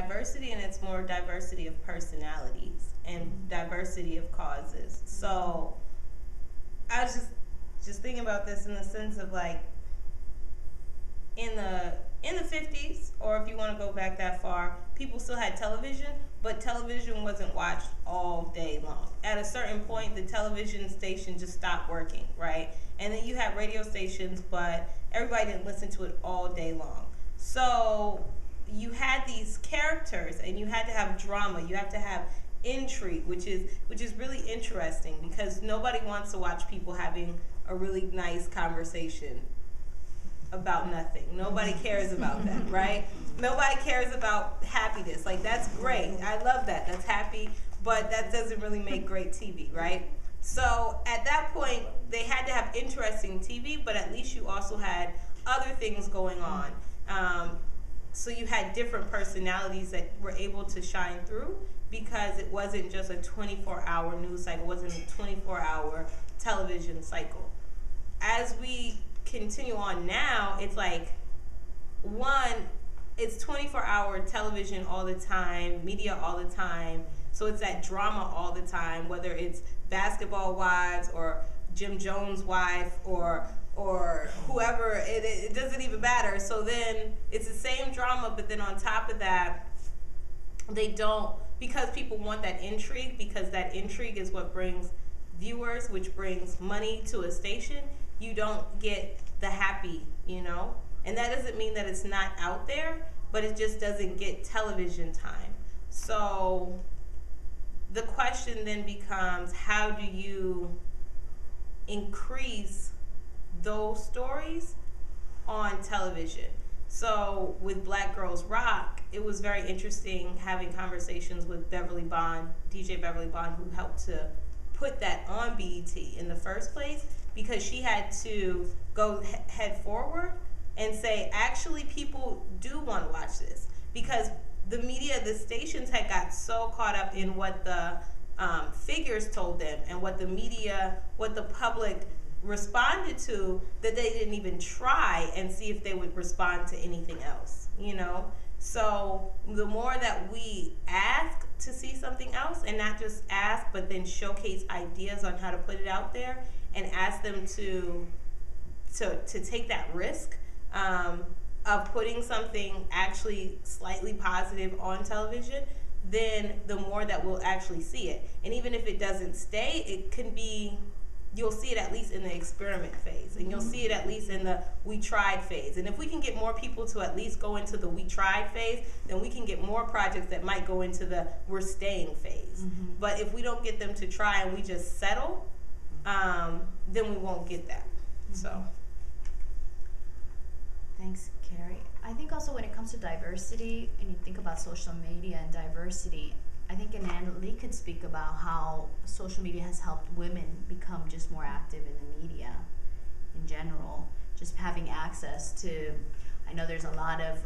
diversity, and it's more diversity of personalities and diversity of causes. So I was just thinking about this in the sense of like in the 50s, or if you want to go back that far, people still had television, but television wasn't watched all day long. At a certain point, the television station just stopped working, right? And then you had radio stations, but everybody didn't listen to it all day long. So you had these characters, and you had to have drama. You have to have intrigue, which is really interesting, because nobody wants to watch people having a really nice conversation about nothing. Nobody cares about that, right? Nobody cares about happiness. Like, that's great. I love that. That's happy, but that doesn't really make great TV, right? So at that point, they had to have interesting TV, but at least you also had other things going on. So you had different personalities that were able to shine through, because it wasn't just a 24-hour news cycle. It wasn't a 24-hour television cycle. As we continue on now, it's like, one, it's 24-hour television all the time, media all the time, so it's that drama all the time, whether it's Basketball Wives or Jim Jones' wife or whoever, it doesn't even matter. So then it's the same drama, but then on top of that, they don't, because people want that intrigue, because that intrigue is what brings viewers, which brings money to a station, you don't get the happy, you know? And that doesn't mean that it's not out there, but it just doesn't get television time. So the question then becomes, how do you increase those stories on television? So with Black Girls Rock, it was very interesting having conversations with Beverly Bond, DJ Beverly Bond, who helped to put that on BET in the first place, because she had to go head forward and say, actually, people do want to watch this, because the media, the stations had got so caught up in what the figures told them and what the media, what the public responded to, that they didn't even try and see if they would respond to anything else, you know? So the more that we ask to see something else, and not just ask, but then showcase ideas on how to put it out there, and ask them to take that risk of putting something actually slightly positive on television, then the more that we'll actually see it. And even if it doesn't stay, it can be, you'll see it at least in the experiment phase, and you'll see it at least in the we tried phase. And if we can get more people to at least go into the we tried phase, then we can get more projects that might go into the we're staying phase. But if we don't get them to try and we just settle, then we won't get that. So thanks, Kari. I think also when it comes to diversity, and you think about social media and diversity, I think Ananda Leeke could speak about how social media has helped women become just more active in the media in general. Just having access to, I know there's a lot of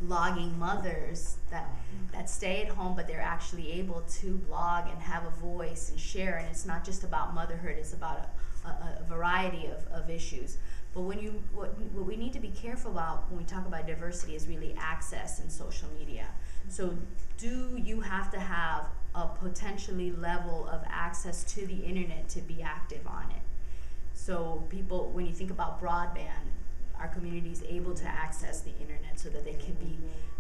blogging mothers that stay at home, but they're actually able to blog and have a voice and share, and it's not just about motherhood, it's about a variety of issues. But when what we need to be careful about when we talk about diversity is really access in social media. So do you have to have a potentially level of access to the internet to be active on it? So people, when you think about broadband, our community is able to access the internet so that they can be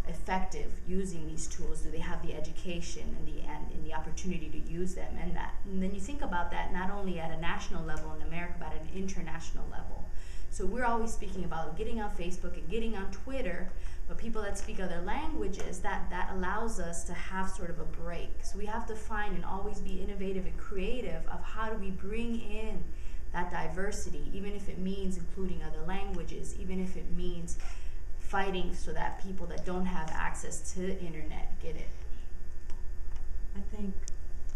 effective using these tools. Do they have the education and the opportunity to use them? And then you think about that not only at a national level in America, but at an international level. So we're always speaking about getting on Facebook and getting on Twitter, but people that speak other languages, that allows us to have sort of a break. So we have to find and always be innovative and creative of how do we bring in that diversity, even if it means including other languages, even if it means fighting so that people that don't have access to the internet get it. I think,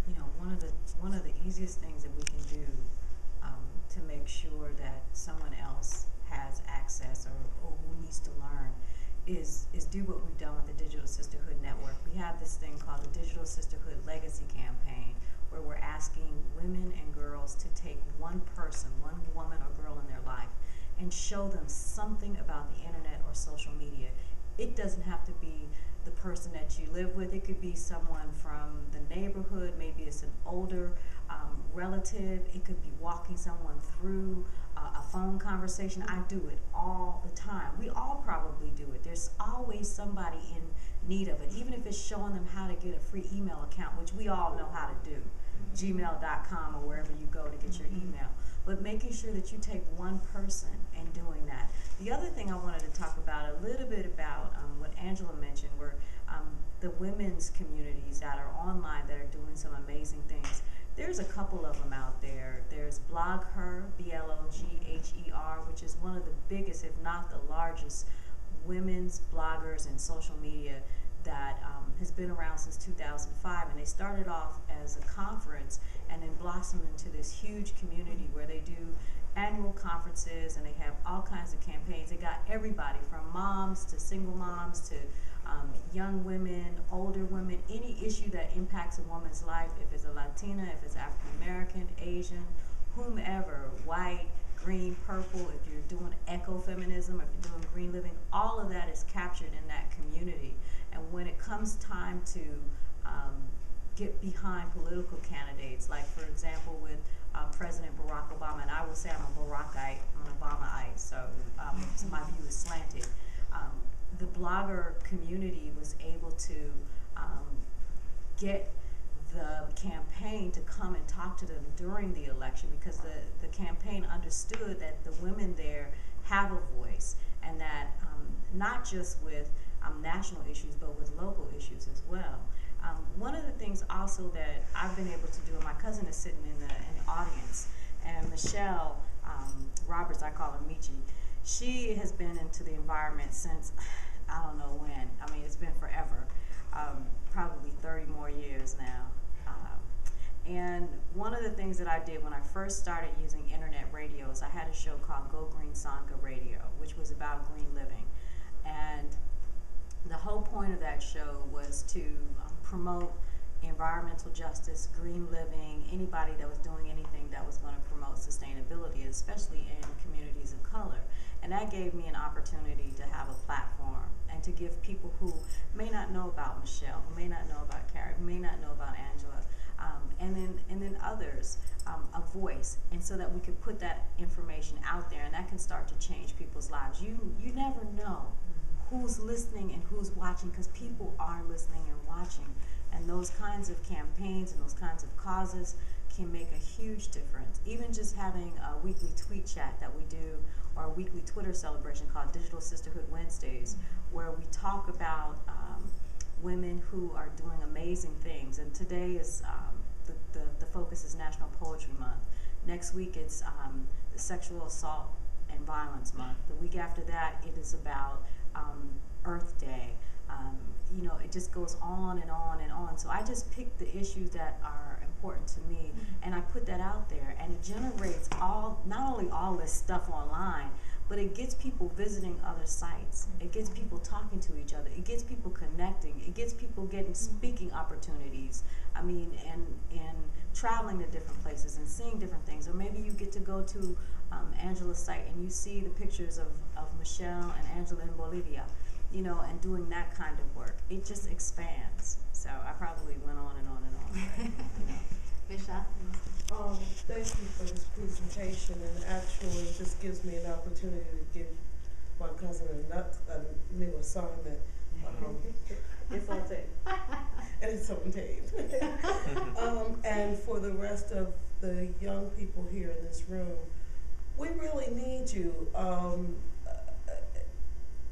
you know, one of the easiest things that we can do to make sure that someone else has access or who needs to learn is do what we've done with the Digital Sisterhood Network. We have this thing called the Digital Sisterhood Legacy Campaign, where we're asking women and girls to take one person, one woman or girl in their life, and show them something about the internet or social media. It doesn't have to be person that you live with. It could be someone from the neighborhood. Maybe it's an older relative. It could be walking someone through a phone conversation. I do it all the time. We all probably do it. There's always somebody in need of it, even if it's showing them how to get a free email account, which we all know how to do, gmail.com or wherever you go to get your email. But making sure that you take one person and doing that. The other thing I wanted to talk about a little bit about what Angela mentioned were the women's communities that are online that are doing some amazing things. There's a couple of them out there. There's BlogHer, BLOGHER, which is one of the biggest, if not the largest, women's bloggers and social media that has been around since 2005. And they started off as a conference and then blossomed into this huge community where they do annual conferences and they have all kinds of campaigns. They got everybody from moms to single moms to young women, older women, any issue that impacts a woman's life, if it's a Latina, if it's African American, Asian, whomever, white, green, purple, if you're doing ecofeminism, if you're doing green living, all of that is captured in that community. And when it comes time to get behind political candidates, like for example with President Barack Obama, and I will say I'm a Barackite, I'm an Obamaite, so my view is slanted. The blogger community was able to get the campaign to come and talk to them during the election, because the campaign understood that the women there have a voice, and that not just with national issues but with local issues as well. One of the things also that I've been able to do, and my cousin is sitting in the audience, and Michelle Roberts, I call her Michi, she has been into the environment since I don't know when. I mean, it's been forever, probably 30 more years now. And one of the things that I did when I first started using internet radios, I had a show called Go Green Sangha Radio, which was about green living. And the whole point of that show was to promote environmental justice, green living, anybody that was doing anything that was going to promote sustainability, especially in communities of color. And that gave me an opportunity to have a platform and to give people who may not know about Michelle, who may not know about Kari, who may not know about Angela, and then others, a voice, and so that we could put that information out there, and that can start to change people's lives. You never know who's listening and who's watching, because people are listening and watching, and those kinds of campaigns and those kinds of causes can make a huge difference. Even just having a weekly tweet chat that we do, or a weekly Twitter celebration called Digital Sisterhood Wednesdays, where we talk about women who are doing amazing things. And today is the focus is National Poetry Month. Next week it's the Sexual Assault and Violence Month. The week after that it is about Earth Day. You know, it just goes on and on and on. So I just pick the issues that are important to me, and I put that out there, and it generates not only all this stuff online, but it gets people visiting other sites. It gets people talking to each other. It gets people connecting. It gets people getting speaking opportunities. I mean, and traveling to different places and seeing different things. Or maybe you get to go to Angela's site and you see the pictures of Michelle and Angela in Bolivia, you know, and doing that kind of work. It just expands. So I probably went on and on and on. But, you know. Michelle? Thank you for this presentation, and actually this gives me an opportunity to give my cousin a new assignment. It's on tape. And it's on tape. And for the rest of the young people here in this room, we really need you.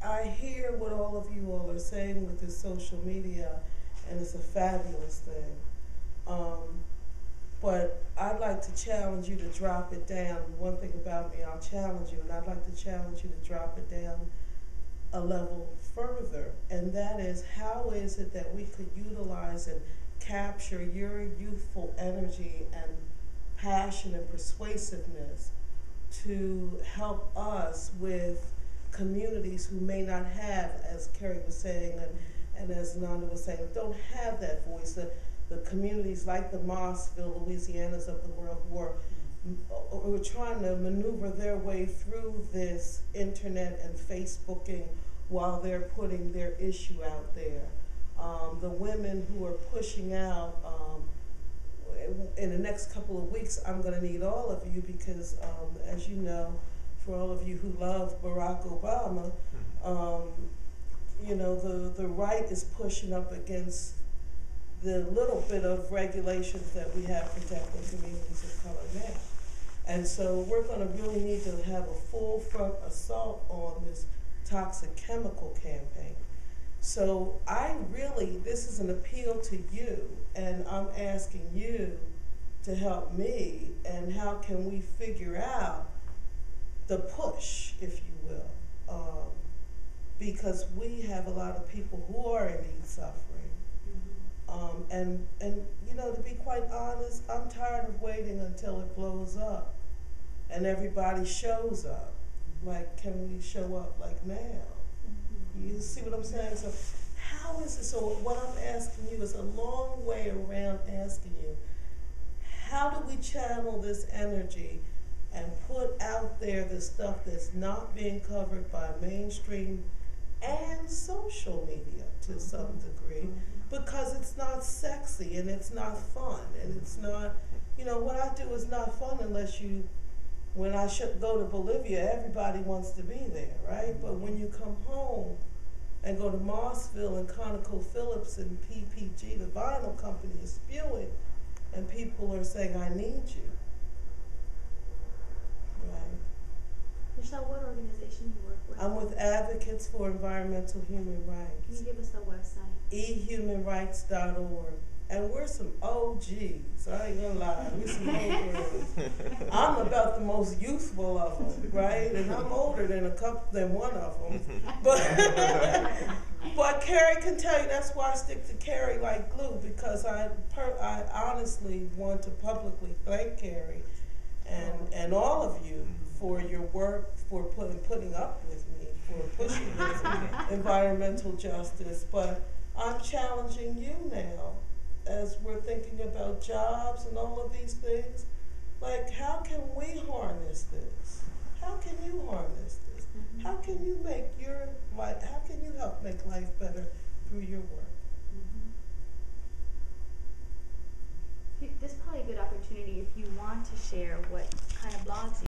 I hear what all of you all are saying with this social media, and it's a fabulous thing. But I'd like to challenge you to drop it down. One thing about me, I'll challenge you, and I'd like to challenge you to drop it down a level further. And that is, how is it that we could utilize and capture your youthful energy and passion and persuasiveness to help us with communities who may not have, as Kari was saying, and as Ananda was saying, don't have that voice. The communities like the Mossville, Louisianas of the world, who are trying to maneuver their way through this internet and Facebooking while they're putting their issue out there. The women who are pushing out, in the next couple of weeks, I'm going to need all of you because, as you know, for all of you who love Barack Obama, you know, the right is pushing up against the little bit of regulations that we have protecting communities of color now. And so we're going to really need to have a full front assault on this toxic chemical campaign. So this is an appeal to you, and I'm asking you to help me, and how can we figure out the push, if you will, because we have a lot of people who are indeed suffering. And you know, to be quite honest, I'm tired of waiting until it blows up and everybody shows up. Like, can we show up like now? You see what I'm saying? So how is it? So what I'm asking you is a long way around asking you, how do we channel this energy and put out there the stuff that's not being covered by mainstream and social media to some degree, because it's not sexy and it's not fun and it's not, you know, what I do is not fun unless you, when I should go to Bolivia, everybody wants to be there, right? But when you come home and go to Mossville and ConocoPhillips and PPG, the vinyl company is spewing, and people are saying, I need you, right? Michelle, what organization you work with? I'm with Advocates for Environmental Human Rights. Can you give us the website? ehumanrights.org. And we're some OGs, I ain't gonna lie, we're some old girls. I'm about the most youthful of them, right? And I'm older than one of them. But Kari can tell you, that's why I stick to Kari like glue, because I honestly want to publicly thank Kari and all of you for your work, for putting up with me, for pushing this environmental justice. But I'm challenging you now, as we're thinking about jobs and all of these things. Like, how can we harness this? How can you harness this? How can you make your life, how can you help make life better through your work? This is probably a good opportunity if you want to share what kind of blogs